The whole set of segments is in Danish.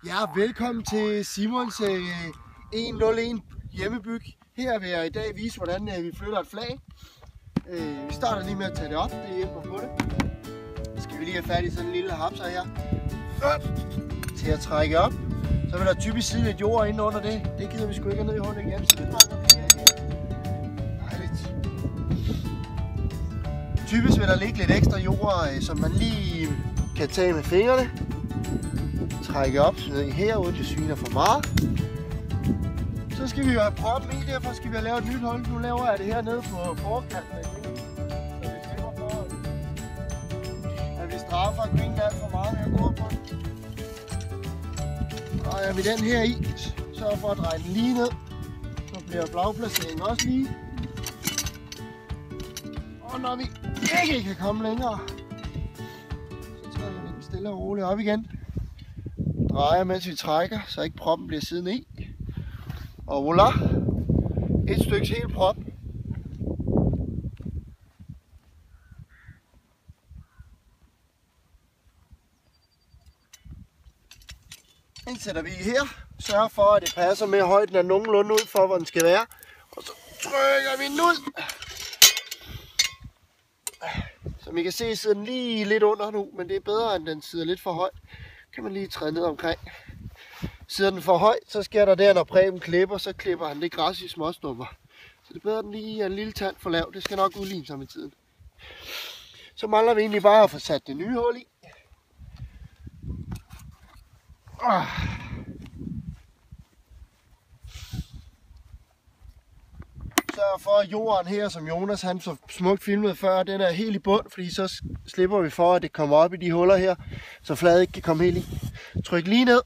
Ja, velkommen til Simons 101 hjemmebyg. Her vil jeg i dag vise, hvordan vi flytter et flag. Vi starter lige med at tage det op, det hjælper på det. Så skal vi lige have fat i sådan en lille hapser her. Til at trække op. Så vil der typisk sidde lidt jord inde under det. Det gider vi sgu ikke ned i hullet igen, så det trækker vi her igen. Dejligt. Typisk vil der ligge lidt ekstra jord, som man lige kan tage med fingrene. Trække op ned i her, uden det sviner for meget. Så skal vi jo have proppen i, derfor skal vi have lavet et nyt hul. Nu laver jeg det her nede på forkanten, så vi slipper for, at vi straffer green alt for meget med at gå på. Drejer vi den her i, sørg for at dreje den lige ned, så bliver flagplaceringen også lige. Og når vi ikke kan komme længere, så trækker vi den stille og roligt op igen. Drejer, mens vi trækker, så ikke proppen bliver siddende i. Og voilà! Et stykke helt prop. Den sætter vi her. Sørg for, at det passer med højden af nogenlunde ud for, hvor den skal være. Og så trykker vi den ud. Som I kan se, sidder den lige lidt under nu, men det er bedre, end den sidder lidt for højt. Kan man lige træde ned omkring. Sidder den for højt, så sker der når Preben klipper, så klipper han det græs i småstumper. Så det er bedre, at den lige er en lille tand for lav. Det skal nok udligne sig med tiden. Så mangler vi egentlig bare at få sat det nye hul i. Sørg for, at jorden her, som Jonas han så smukt filmede før, den er helt i bund, fordi så slipper vi for, at det kommer op i de huller her, så fladet ikke kan komme helt i. Tryk lige ned,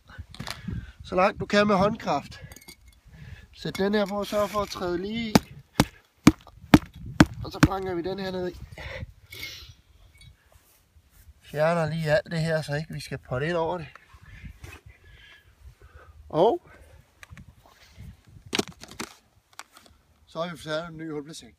så langt du kan med håndkraft. Sæt den her på og sørg for at træde lige i. Og så banker vi den her ned i. Fjerner lige alt det her, så ikke vi skal potte ind over det. Og så har vi fået en ny hulplacering.